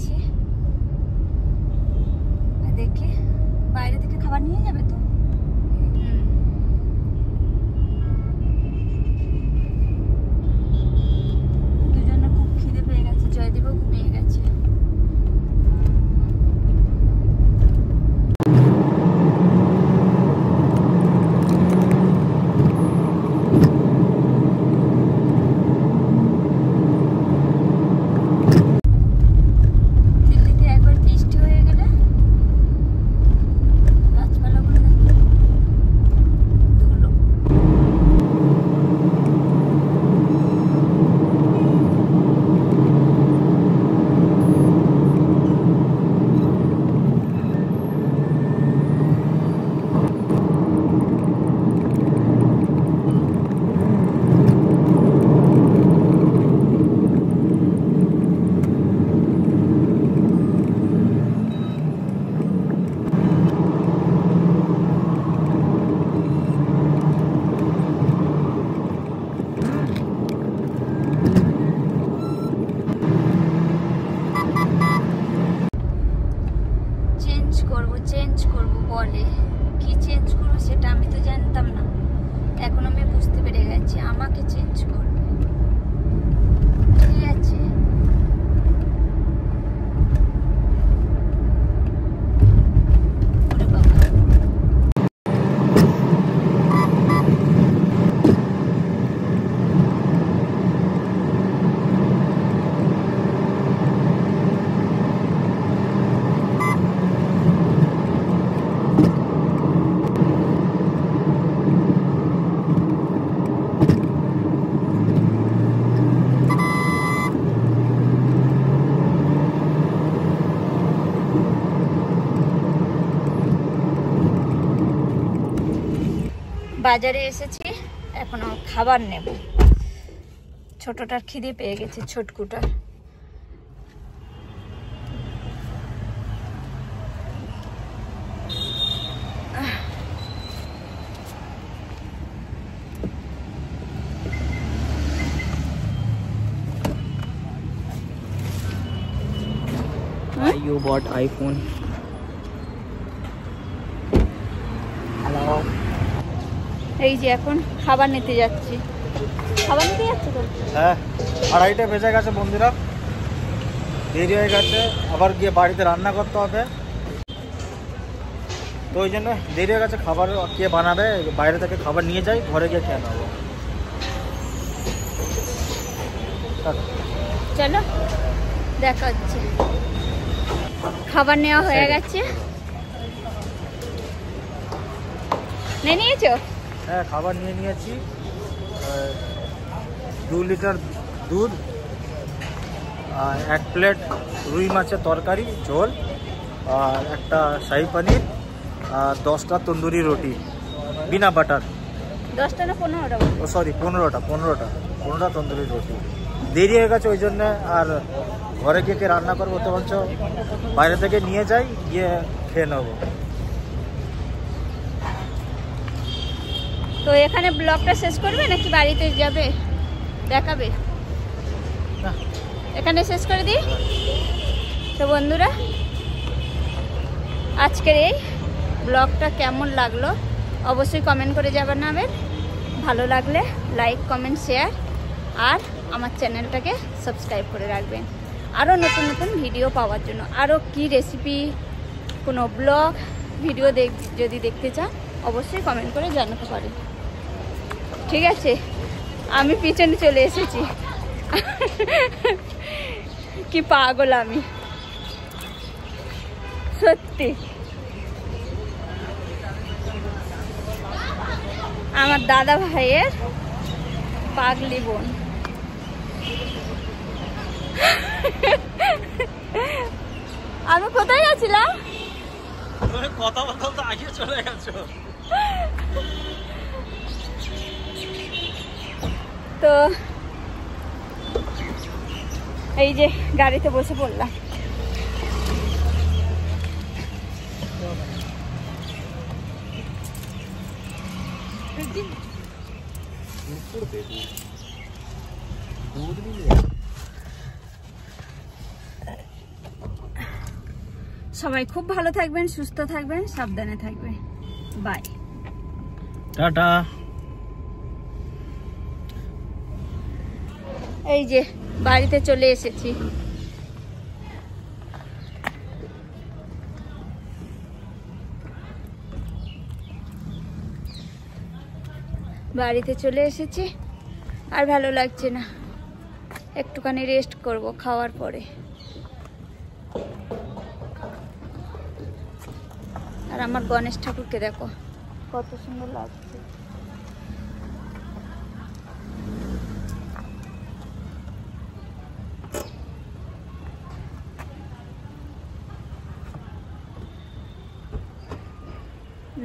যাচ্ছি, দেখি বাইরে থেকে খাবার নিয়ে যাবে তো। দুজনের খুব খিদে পেয়ে গেছে, জয়দীপও ঘুমিয়ে গেছে। চেঞ্জ করব বলে, কি চেঞ্জ করবো সেটা আমি তো জানতাম না, এখন আমি বুঝতে পেরে গেছি আমাকে চেঞ্জ করবে। ঠিক আছে, বাজারে এসেছি, এখনো খাবার নেব। ছোটটার খিদে পেয়ে গেছে, ছোটকুটার। You bought iPhone. Hello. এই যে এখন খাবার নিতে যাচ্ছি। খাবার নিতে যাচ্ছি তো? হ্যাঁ, 2:30 বেজে গেছে বন্ধুরা, দেরি হয়ে গেছে, আবার গিয়ে বাড়িতে রান্না করতে হবে, তো ওই জন্য দেরি হয়ে গেছে। খাবার কে বানাবে, বাইরে থেকে খাবার নিয়ে যাই, ঘরে গিয়ে খেয়ে নেবো। চলো দেখা হচ্ছে। খাবার নেওয়া হয়ে গেছে। নিয়েছো? হ্যাঁ, খাবার নিয়ে নিয়েছি। 2 লিটার দুধ, 1 প্লেট রুই মাছের তরকারি ঝোল, আর একটা শাহী পনির, আর 10টা তন্দুরি রুটি বিনা বাটার। 10টা না 15টা? ও সরি, 15টা তন্দুরি রুটি। দেরি হয়ে গেছে ওই জন্য, আর ঘরে গিয়ে রান্না করবো, তো বলছো বাইরে থেকে নিয়ে যাই, গিয়ে খেয়ে নেবো। তো এখানে ব্লগটা শেষ করবে নাকি বাড়িতে যাবে দেখাবে? না, এখানে শেষ করে দিই। তো বন্ধুরা, আজকের এই ব্লগটা কেমন লাগলো অবশ্যই কমেন্ট করে জানাবেন। ভালো লাগলে লাইক, কমেন্ট, শেয়ার, আর আমার চ্যানেলটাকে সাবস্ক্রাইব করে রাখবেন আরও নতুন নতুন ভিডিও পাওয়ার জন্য। আরও কি রেসিপি, কোনো ব্লগ ভিডিও যদি দেখতে চান অবশ্যই কমেন্ট করে জানাতে পারেন। ঠিক আছে, আমি পিছনে চলে এসেছি। কি পাগল আমি, সত্যি। আমার দাদা ভাইয়ের পাগলি বোন। আমি কোথায় গেছিলাম? কথা বলতে আগে চলে গেছো। তো এই যে গাড়িতে বসে পড়লাম। दूध नहीं लिया। সবাই খুব ভালো থাকবেন, সুস্থ থাকবেন, সাবধানে থাকবেন। Bye, ta-ta. এই যে বাড়িতে চলে এসেছি। বাড়িতে চলে এসেছি, আর ভালো লাগছে না, একটুখানি রেস্ট করব খাওয়ার পরে। আর আমার গণেশ ঠাকুরকে দেখো কত সুন্দর লাগছে।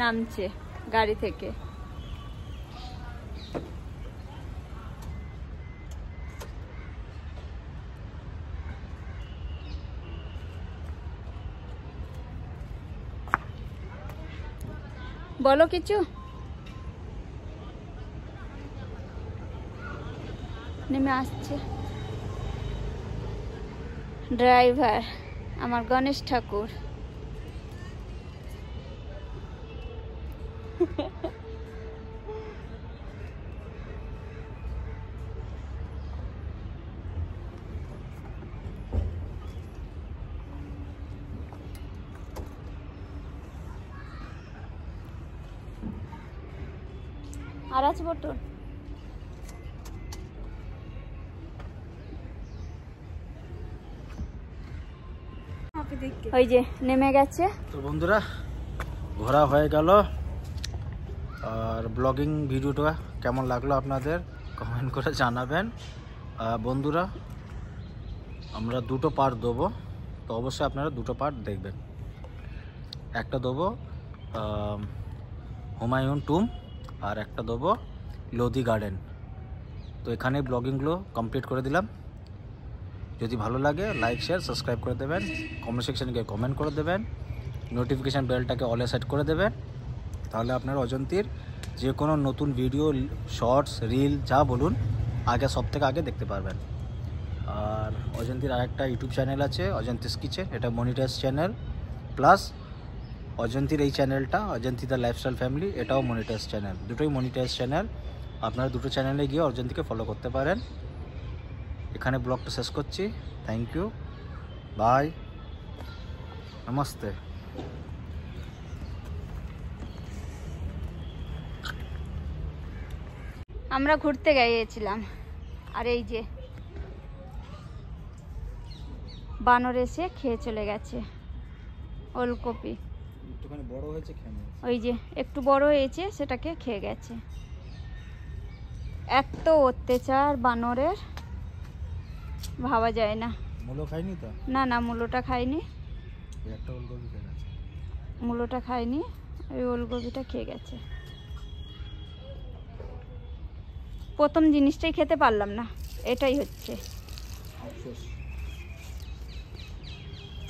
নামছে গাড়ি থেকে। বলো কিছু। নেমে আসছে ড্রাইভার, আমার গণেশ ঠাকুর। আর আছে পটল। ওই যে নেমে গেছে। তো বন্ধুরা, ঘোরা হয়ে গেল। আর ব্লগিং ভিডিওটা কেমন লাগলো আপনাদের কমেন্ট করে জানাবেন। বন্ধুরা, আমরা দুটো পার্ট দেবো, তো অবশ্যই আপনারা দুটো পার্ট দেখবেন। একটা দেবো হুমায়ুন টুম, আর একটা দেবো লোধি গার্ডেন। তো এখানে ব্লগিংগুলো কমপ্লিট করে দিলাম। যদি ভালো লাগে লাইক শেয়ার সাবস্ক্রাইব করে দেবেন, কমেন্ট সেকশনে গিয়ে কমেন্ট করে দেবেন, নোটিফিকেশান বেলটাকে অলে সেট করে দেবেন। তাহলে আপনারা অজন্তীর যে কোনো নতুন ভিডিও, শর্টস, রিল যা বলুন আগে সব থেকে আগে দেখতে পারবেন। আর অজন্তীর আরেকটা ইউটিউব চ্যানেল আছে, অজন্তিস কিচেন, এটা মনিটাইজ চ্যানেল। প্লাস অজন্তীর এই চ্যানেলটা অজন্তি দ্য লাইফস্টাইল ফ্যামিলি, এটাও মনিটাইজ চ্যানেল। দুটোই মনিটাইজ চ্যানেল। আপনারা দুটো চ্যানেলে গিয়ে অজন্তীকে ফলো করতে পারেন। এখানে ব্লগটা শেষ করছি। Thank you, bye, namaste. আমরা ঘুরতে গিয়েছিলাম, আর এই যে বানর এসে খেয়ে চলে গেছে ওলকপি। একটুখানি বড় হয়েছে, ওই যে একটু বড় হয়েছে, সেটাকে খেয়ে গেছে। এত অত্যাচার বানরের, ভাবা যায় না। মূলো খাইনি তো? না না, মূলোটা খাইনি, একটা ওলকপি খেয়ে গেছে। মূলোটা খাইনি, ওই ওলকপিটা খেয়ে গেছে। প্রথম জিনিসটাই খেতে পারলাম না, এটাই হচ্ছে।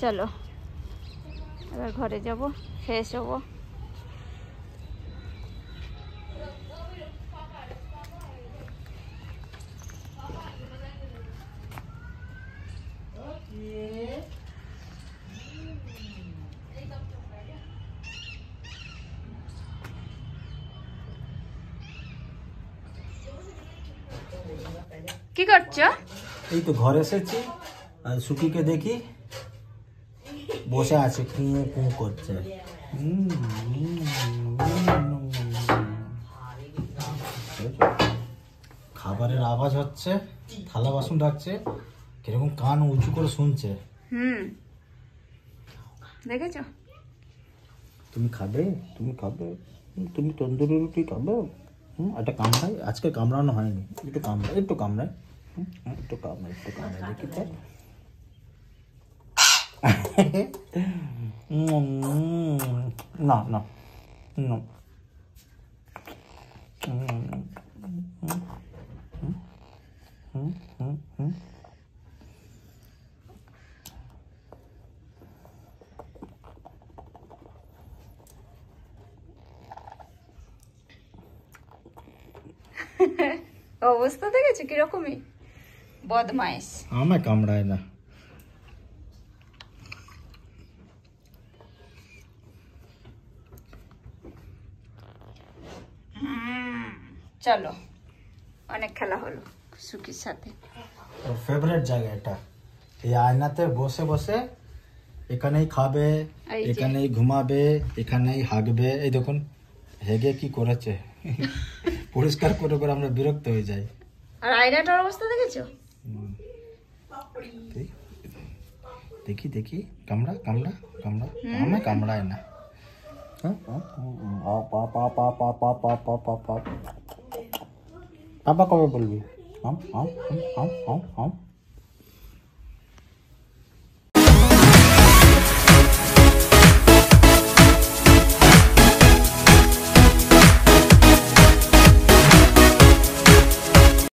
চলো এবার ঘরে যাব, ফ্রেশ হবো। কি করছো? এই তো ঘরে এসেছি, আর সুকিকে দেখি বসে আছে, কুঁ কুঁ করছে। খাবারের আওয়াজ হচ্ছে, থালা বাসন রাখছে, কিরকম কান উঁচু করে শুনছে। দেখেছো? তুমি খাবে, তুমি খাবে, তুমি তন্দুরি রুটি খাবে। একটা কামড়াই, আজকে কামড়ানো হয়নি, একটু কামড়াই, একটু কামড়াই, একটু কামড়াই, একটু কামড়াই দেখি তো। না না না, অবস্থা দেখেছো কিরকমই বদমাইশ। আমায় কামড়ায় না। চলো, অনেক খেলা হলো সুখির সাথে। ওর ফেভারিট জায়গা এটা, এই আয়নাতে বসে বসে এখানেই খাবে, এই যে। এখানেই ঘুমাবে, এখানেই হাগবে। এই দেখুন হেগে কি করেছে, পরিষ্কার করে করে আমরা বিরক্ত হয়ে যাই। আর আয়নাটার অবস্থা দেখেছো? দেখি দেখি, কামড়া কামড়া কামড়া, আমায় কামড়ায় না। পাপা কবে বলবি?